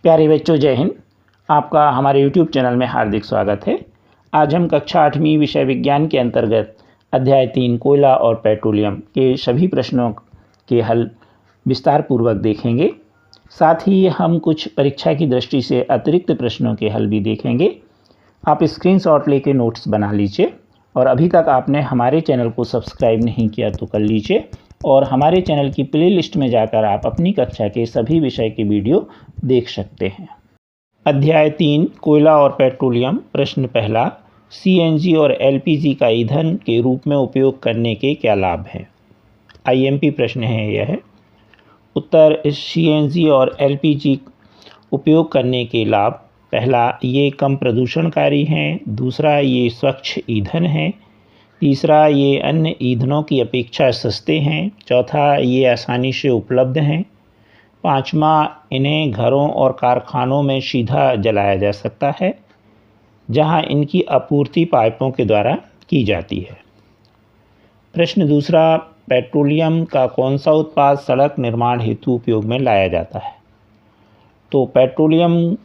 प्यारे बच्चों, जय हिंद। आपका हमारे YouTube चैनल में हार्दिक स्वागत है। आज हम कक्षा 8वीं विषय विज्ञान के अंतर्गत अध्याय 3 कोयला और पेट्रोलियम के सभी प्रश्नों के हल विस्तार पूर्वक देखेंगे। साथ ही हम कुछ परीक्षा की दृष्टि से अतिरिक्त प्रश्नों के हल भी देखेंगे। आप स्क्रीनशॉट लेके नोट्स बना लीजिए और अभी तक आपने हमारे चैनल को सब्सक्राइब नहीं किया तो कर लीजिए और हमारे चैनल की प्लेलिस्ट में जाकर आप अपनी कक्षा के सभी विषय के वीडियो देख सकते हैं। अध्याय 3 कोयला और पेट्रोलियम। प्रश्न पहला, सीएनजी और एलपीजी का ईंधन के रूप में उपयोग करने के क्या लाभ हैं? आईएमपी प्रश्न है यह। उत्तर, सीएनजी और एलपीजी उपयोग करने के लाभ: पहला, ये कम प्रदूषणकारी हैं। दूसरा, ये स्वच्छ ईंधन है। तीसरा, ये अन्य ईंधनों की अपेक्षा सस्ते हैं। चौथा, ये आसानी से उपलब्ध हैं। पाँचवा, इन्हें घरों और कारखानों में सीधा जलाया जा सकता है, जहां इनकी आपूर्ति पाइपों के द्वारा की जाती है। प्रश्न दूसरा, पेट्रोलियम का कौन सा उत्पाद सड़क निर्माण हेतु उपयोग में लाया जाता है? तो पेट्रोलियम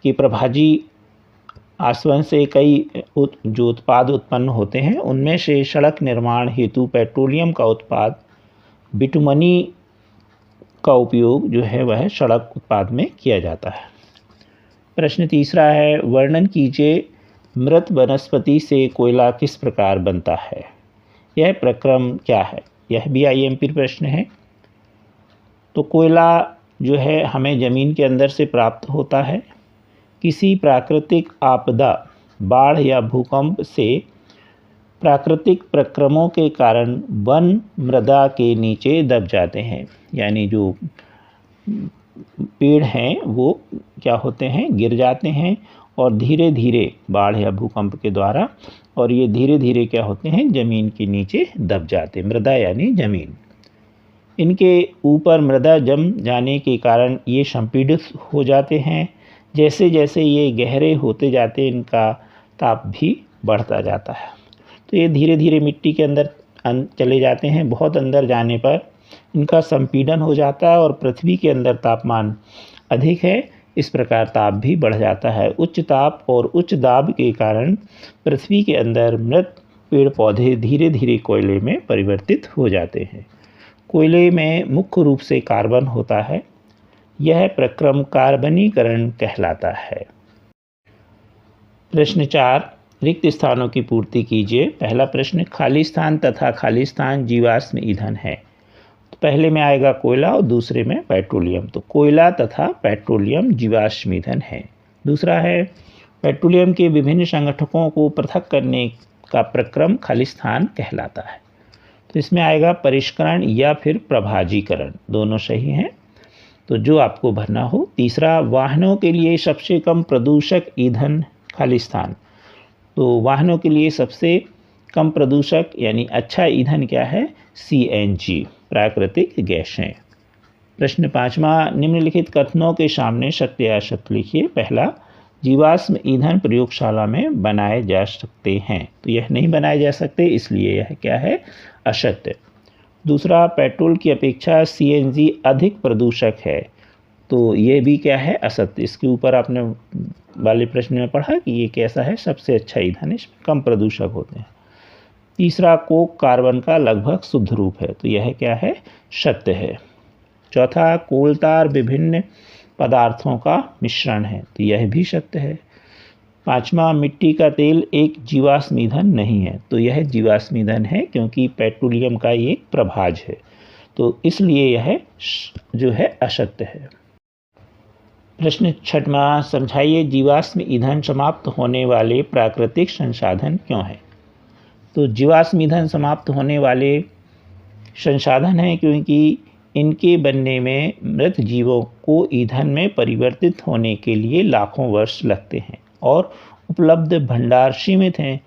की प्रभाजी आसवन से कई जो उत्पाद उत्पन्न होते हैं, उनमें से सड़क निर्माण हेतु पेट्रोलियम का उत्पाद बिटुमनी का उपयोग जो है वह सड़क उत्पाद में किया जाता है। प्रश्न तीसरा है, वर्णन कीजिए मृत वनस्पति से कोयला किस प्रकार बनता है? यह प्रक्रम क्या है? यह भी आईएमपी प्रश्न है। तो कोयला जो है हमें ज़मीन के अंदर से प्राप्त होता है। किसी प्राकृतिक आपदा, बाढ़ या भूकंप से प्राकृतिक प्रक्रमों के कारण वन मृदा के नीचे दब जाते हैं, यानी जो पेड़ हैं वो क्या होते हैं, गिर जाते हैं और धीरे धीरे बाढ़ या भूकंप के द्वारा, और ये धीरे धीरे क्या होते हैं, ज़मीन के नीचे दब जाते। मृदा यानी ज़मीन। इनके ऊपर मृदा जम जाने के कारण ये संपीड़ित हो जाते हैं। जैसे जैसे ये गहरे होते जाते इनका ताप भी बढ़ता जाता है। तो ये धीरे धीरे मिट्टी के अंदर चले जाते हैं। बहुत अंदर जाने पर इनका संपीड़न हो जाता है और पृथ्वी के अंदर तापमान अधिक है, इस प्रकार ताप भी बढ़ जाता है। उच्च ताप और उच्च दाब के कारण पृथ्वी के अंदर मृत पेड़ पौधे धीरे धीरे कोयले में परिवर्तित हो जाते हैं। कोयले में मुख्य रूप से कार्बन होता है। यह प्रक्रम कार्बनीकरण कहलाता है। प्रश्न 4, रिक्त स्थानों की पूर्ति कीजिए। पहला प्रश्न, खाली स्थान तथा खाली स्थान जीवाश्म ईंधन है। तो पहले में आएगा कोयला और दूसरे में पेट्रोलियम। तो कोयला तथा पेट्रोलियम जीवाश्म ईंधन है। दूसरा है, पेट्रोलियम के विभिन्न संगठकों को पृथक करने का प्रक्रम खाली स्थान कहलाता है। तो इसमें आएगा परिष्करण या फिर प्रभाजीकरण, दोनों सही हैं, तो जो आपको भरना हो। तीसरा, वाहनों के लिए सबसे कम प्रदूषक ईंधन खाली स्थान। तो वाहनों के लिए सबसे कम प्रदूषक यानी अच्छा ईंधन क्या है? सीएनजी, प्राकृतिक गैसें। प्रश्न 5वां, निम्नलिखित कथनों के सामने सत्य या असत्य लिखिए। पहला, जीवाश्म ईंधन प्रयोगशाला में बनाए जा सकते हैं। तो यह नहीं बनाए जा सकते, इसलिए यह क्या है? असत्य। दूसरा, पेट्रोल की अपेक्षा सीएनजी अधिक प्रदूषक है। तो ये भी क्या है? असत्य। इसके ऊपर आपने वाले प्रश्न में पढ़ा कि ये कैसा है? सबसे अच्छा ईंधन, इसमें कम प्रदूषक होते हैं। तीसरा, कोक कार्बन का लगभग शुद्ध रूप है। तो यह क्या है? सत्य है। चौथा, कोल तार विभिन्न पदार्थों का मिश्रण है। तो यह भी सत्य है। पाँचवा, मिट्टी का तेल एक जीवाश्म ईंधन नहीं है। तो यह जीवाश्म ईंधन है, क्योंकि पेट्रोलियम का ये प्रभाज है, तो इसलिए यह जो है असत्य है। प्रश्न 6वां, समझाइए जीवाश्म ईंधन समाप्त होने वाले प्राकृतिक संसाधन क्यों हैं? तो जीवाश्म ईंधन समाप्त होने वाले संसाधन हैं क्योंकि इनके बनने में मृत जीवों को ईंधन में परिवर्तित होने के लिए लाखों वर्ष लगते हैं और उपलब्ध भंडार सीमित हैं,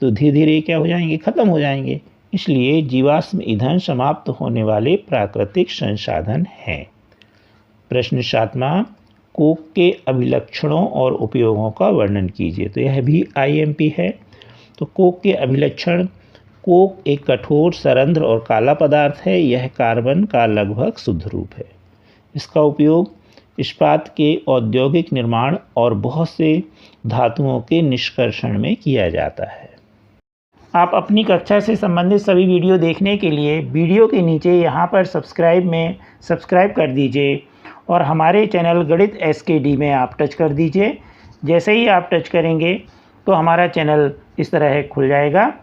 तो धीरे धीरे क्या हो जाएंगे? खत्म हो जाएंगे। इसलिए जीवाश्म ईंधन समाप्त होने वाले प्राकृतिक संसाधन हैं। प्रश्न 7वां, कोक के अभिलक्षणों और उपयोगों का वर्णन कीजिए। तो यह भी आईएमपी है। तो कोक के अभिलक्षण: कोक एक कठोर, सरंध्र और काला पदार्थ है। यह कार्बन का लगभग शुद्ध रूप है। इसका उपयोग इस्पात के औद्योगिक निर्माण और बहुत से धातुओं के निष्कर्षण में किया जाता है। आप अपनी कक्षा से संबंधित सभी वीडियो देखने के लिए वीडियो के नीचे यहाँ पर सब्सक्राइब कर दीजिए और हमारे चैनल गणित SKD में आप टच कर दीजिए। जैसे ही आप टच करेंगे तो हमारा चैनल इस तरह खुल जाएगा।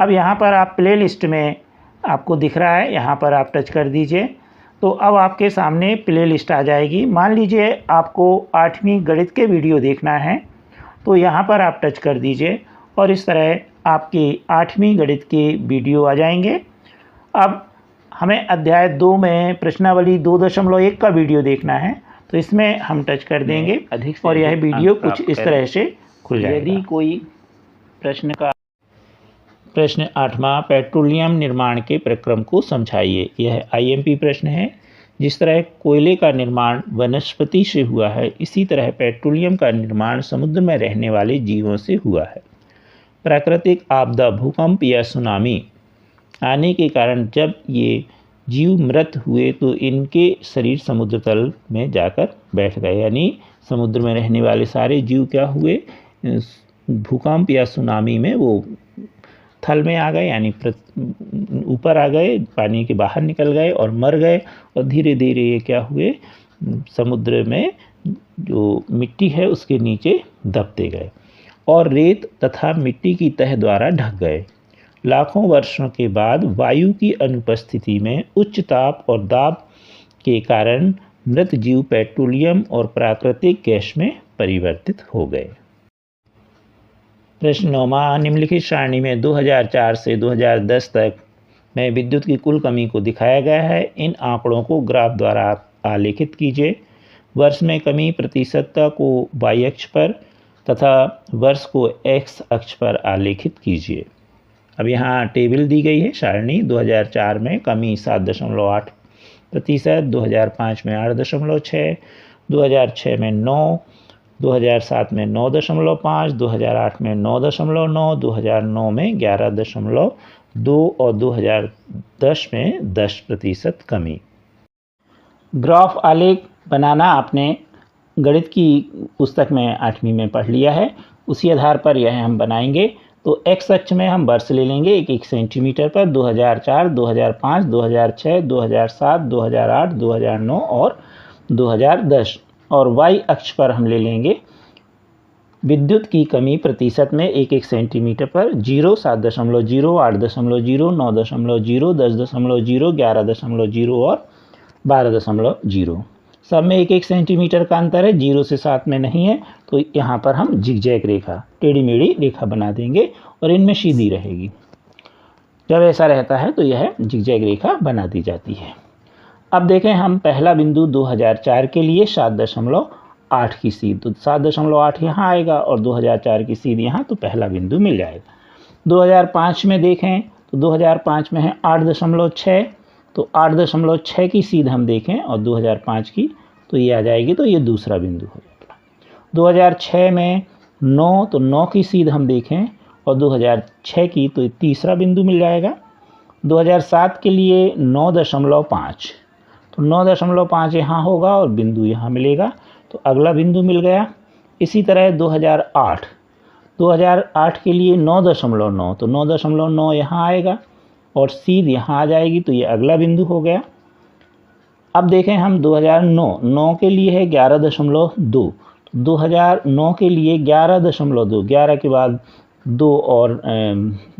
अब यहाँ पर आप प्लेलिस्ट में आपको दिख रहा है, यहाँ पर आप टच कर दीजिए तो अब आपके सामने प्लेलिस्ट आ जाएगी। मान लीजिए आपको 8वीं गणित के वीडियो देखना है तो यहाँ पर आप टच कर दीजिए और इस तरह आपके 8वीं गणित के वीडियो आ जाएंगे। अब हमें अध्याय 2 में प्रश्नावली 2.1 का वीडियो देखना है तो इसमें हम टच कर देंगे और यह वीडियो कुछ इस तरह से खुल जाएगा। यदि कोई प्रश्न 8वां, पेट्रोलियम निर्माण के प्रक्रम को समझाइए। यह IMP प्रश्न है। जिस तरह कोयले का निर्माण वनस्पति से हुआ है, इसी तरह पेट्रोलियम का निर्माण समुद्र में रहने वाले जीवों से हुआ है। प्राकृतिक आपदा, भूकंप या सुनामी आने के कारण जब ये जीव मृत हुए तो इनके शरीर समुद्र तल में जाकर बैठ गए, यानी समुद्र में रहने वाले सारे जीव क्या हुए, भूकंप या सुनामी में वो थल में आ गए, यानी ऊपर आ गए, पानी के बाहर निकल गए और मर गए और धीरे धीरे ये क्या हुए, समुद्र में जो मिट्टी है उसके नीचे दबते गए और रेत तथा मिट्टी की तह द्वारा ढक गए। लाखों वर्षों के बाद वायु की अनुपस्थिति में उच्च ताप और दाब के कारण मृत जीव पेट्रोलियम और प्राकृतिक गैस में परिवर्तित हो गए। प्रश्न 9वां, निम्नलिखित सारणी में 2004 से 2010 तक में विद्युत की कुल कमी को दिखाया गया है। इन आंकड़ों को ग्राफ द्वारा आलेखित कीजिए। वर्ष में कमी प्रतिशतता को y अक्ष पर तथा वर्ष को x अक्ष पर आलेखित कीजिए। अब यहाँ टेबल दी गई है सारणी। 2004 में कमी 7.8%, 2005 में 8.6%, 2006 में 9%, 2007 में 9.5%, 2008 में 9.9%, 2009 में 11.2% और 2010 में 10% कमी। ग्राफ आलेख बनाना आपने गणित की पुस्तक में 8वीं में पढ़ लिया है, उसी आधार पर यह हम बनाएंगे। तो x अक्ष में हम वर्ष ले लेंगे 1-1 सेंटीमीटर पर, 2004, 2005, 2006, 2007, 2008, 2009 और 2010। और y अक्ष पर हम ले लेंगे विद्युत की कमी प्रतिशत में 1-1 सेंटीमीटर पर 0, 7.0, 8.0, 9.0, 10.0, 11.0 और 12.0। सब में 1-1 सेंटीमीटर का अंतर है, 0 से 7 में नहीं है। तो यहाँ पर हम जिगजैग रेखा, टेढ़ी मेढ़ी रेखा बना देंगे और इनमें सीधी रहेगी। जब ऐसा रहता है तो यह जिगजैग रेखा बना दी जाती है। अब देखें हम पहला बिंदु 2004 के लिए 7.8 की सीध, तो 7.8 यहाँ आएगा और 2004 की सीध यहाँ, तो पहला बिंदु मिल जाएगा। 2005 में देखें तो 2005 में है 8.6, तो 8.6 की सीध हम देखें और 2005 की तो ये आ जाएगी, तो ये दूसरा बिंदु हो जाएगा। 2006 में 9, तो 9 की सीध हम देखें और 2006 की तो तीसरा बिंदु मिल जाएगा। 2007 के लिए 9.5, तो 9.5 यहाँ होगा और बिंदु यहाँ मिलेगा, तो अगला बिंदु मिल गया। इसी तरह 2008 के लिए 9.9, तो 9.9 यहाँ आएगा और सीध यहाँ आ जाएगी, तो ये अगला बिंदु हो गया। अब देखें हम 2009 के लिए है 11.2, 2009 के लिए 11.2, 11 के बाद 2 और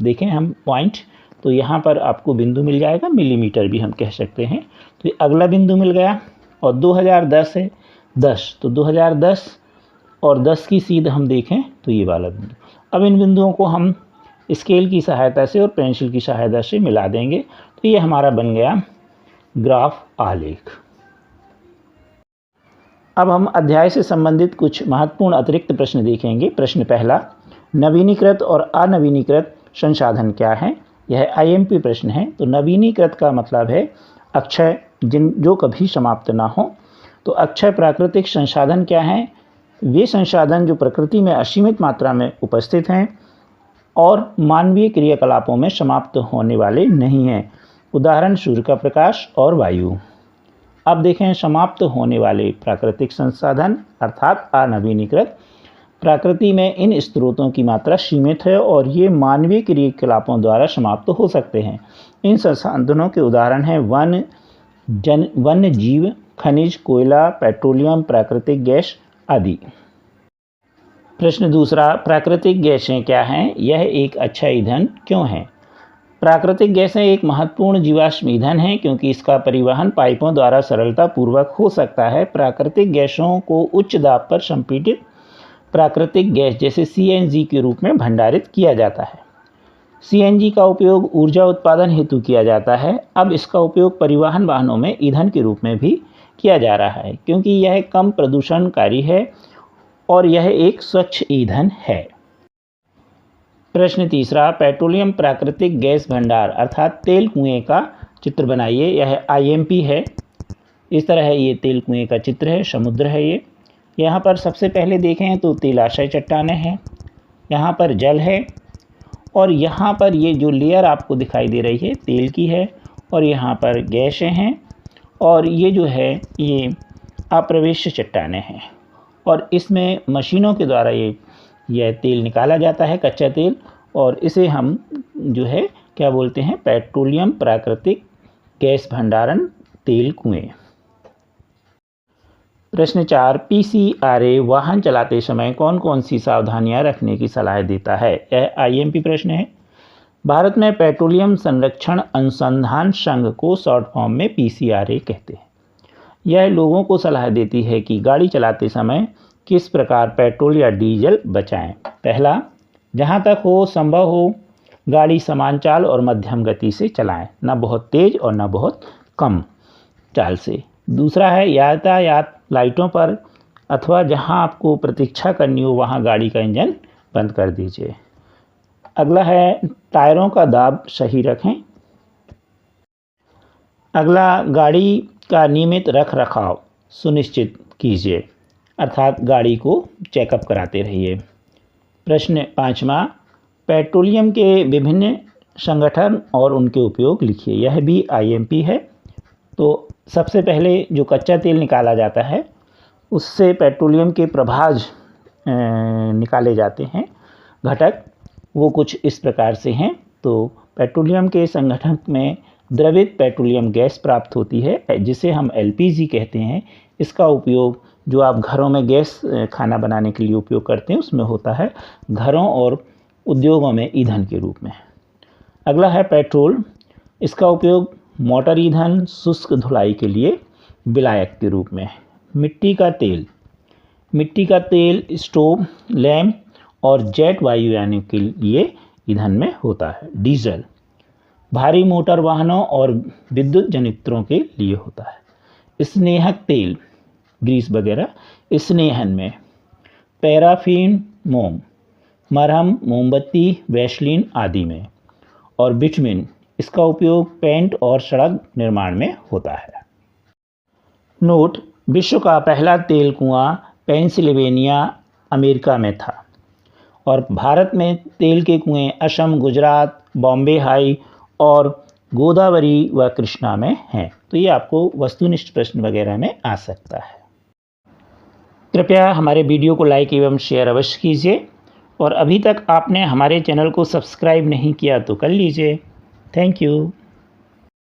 देखें हम पॉइंट, तो यहाँ पर आपको बिंदु मिल जाएगा, मिलीमीटर भी हम कह सकते हैं, तो ये अगला बिंदु मिल गया। और 2010 है 10, तो 2010 और 10 की सीध हम देखें तो ये वाला बिंदु। अब इन बिंदुओं को हम स्केल की सहायता से और पेंसिल की सहायता से मिला देंगे, तो ये हमारा बन गया ग्राफ आलेख। अब हम अध्याय से संबंधित कुछ महत्वपूर्ण अतिरिक्त प्रश्न देखेंगे। प्रश्न पहला, नवीनीकृत और अनवीनीकृत संसाधन क्या है? यह IMP प्रश्न है। तो नवीनीकृत का मतलब है अक्षय, जो कभी समाप्त ना हो। तो अक्षय प्राकृतिक संसाधन क्या हैं? वे संसाधन जो प्रकृति में असीमित मात्रा में उपस्थित हैं और मानवीय क्रियाकलापों में समाप्त होने वाले नहीं हैं। उदाहरण सूर्य का प्रकाश और वायु। अब देखें समाप्त होने वाले प्राकृतिक संसाधन अर्थात अनवीनीकृत। प्रकृति में इन स्रोतों की मात्रा सीमित है और ये मानवीय क्रियाकलापों द्वारा समाप्त हो सकते हैं। इन संसाधनों के उदाहरण हैं वन्य जीव, खनिज, कोयला, पेट्रोलियम, प्राकृतिक गैस आदि। प्रश्न दूसरा, प्राकृतिक गैसें क्या हैं? यह एक अच्छा ईंधन क्यों है? प्राकृतिक गैसें एक महत्वपूर्ण जीवाश्म ईंधन है क्योंकि इसका परिवहन पाइपों द्वारा सरलतापूर्वक हो सकता है। प्राकृतिक गैसों को उच्च दाब पर संपीड़ित प्राकृतिक गैस जैसे सीएनजी के रूप में भंडारित किया जाता है। सीएनजी का उपयोग ऊर्जा उत्पादन हेतु किया जाता है। अब इसका उपयोग परिवहन वाहनों में ईंधन के रूप में भी किया जा रहा है क्योंकि यह कम प्रदूषणकारी है और यह एक स्वच्छ ईंधन है। प्रश्न तीसरा, पेट्रोलियम प्राकृतिक गैस भंडार अर्थात तेल कुएं का चित्र बनाइए। यह आईएमपी है। इस तरह है ये तेल कुएं का चित्र है, समुद्र है ये। यहाँ पर सबसे पहले देखें तो तिलाशय चट्टानें हैं, यहाँ पर जल है और यहाँ पर ये जो लेयर आपको दिखाई दे रही है तेल की है और यहाँ पर गैसें हैं और ये जो है ये अप्रवेश्य चट्टानें हैं और इसमें मशीनों के द्वारा यह तेल निकाला जाता है, कच्चा तेल, और इसे हम जो है क्या बोलते हैं, पेट्रोलियम प्राकृतिक गैस भंडारण तेल कुएं। प्रश्न 4, पीसीआरए वाहन चलाते समय कौन कौन सी सावधानियां रखने की सलाह देता है? यह आईएमपी प्रश्न है। भारत में पेट्रोलियम संरक्षण अनुसंधान संघ को शॉर्ट फॉर्म में पीसीआरए कहते हैं। यह लोगों को सलाह देती है कि गाड़ी चलाते समय किस प्रकार पेट्रोल या डीजल बचाएं। पहला, जहां तक हो संभव हो गाड़ी समान चाल और मध्यम गति से चलाएं, न बहुत तेज और न बहुत कम चाल से। दूसरा है यातायात लाइटों पर अथवा जहां आपको प्रतीक्षा करनी हो वहां गाड़ी का इंजन बंद कर दीजिए। अगला है टायरों का दाब सही रखें। अगला, गाड़ी का नियमित रख रखाव सुनिश्चित कीजिए अर्थात गाड़ी को चेकअप कराते रहिए। प्रश्न 5वां, पेट्रोलियम के विभिन्न संगठन और उनके उपयोग लिखिए। यह भी आईएमपी है। तो सबसे पहले जो कच्चा तेल निकाला जाता है उससे पेट्रोलियम के प्रभाज निकाले जाते हैं घटक, वो कुछ इस प्रकार से हैं। तो पेट्रोलियम के संगठन में द्रवित पेट्रोलियम गैस प्राप्त होती है जिसे हम एलपीजी कहते हैं। इसका उपयोग जो आप घरों में गैस खाना बनाने के लिए उपयोग करते हैं उसमें होता है, घरों और उद्योगों में ईंधन के रूप में। अगला है पेट्रोल। इसका उपयोग मोटर ईंधन, शुष्क धुलाई के लिए विलायक के रूप में। मिट्टी का तेल स्टोव, लैंप और जेट वायुयानों के लिए ईंधन में होता है। डीजल भारी मोटर वाहनों और विद्युत जनरेटरों के लिए होता है। स्नेहक तेल, ग्रीस वगैरह स्नेहन में। पैराफिन, मोम, मरहम, मोमबत्ती, वैसलीन आदि में। और बिटुमिन, इसका उपयोग पेंट और सड़क निर्माण में होता है। नोट, विश्व का पहला तेल कुआं पेंसिल्वेनिया अमेरिका में था और भारत में तेल के कुएं असम, गुजरात, बॉम्बे हाई और गोदावरी व कृष्णा में हैं। तो ये आपको वस्तुनिष्ठ प्रश्न वगैरह में आ सकता है। कृपया हमारे वीडियो को लाइक एवं शेयर अवश्य कीजिए और अभी तक आपने हमारे चैनल को सब्सक्राइब नहीं किया तो कर लीजिए। Thank you.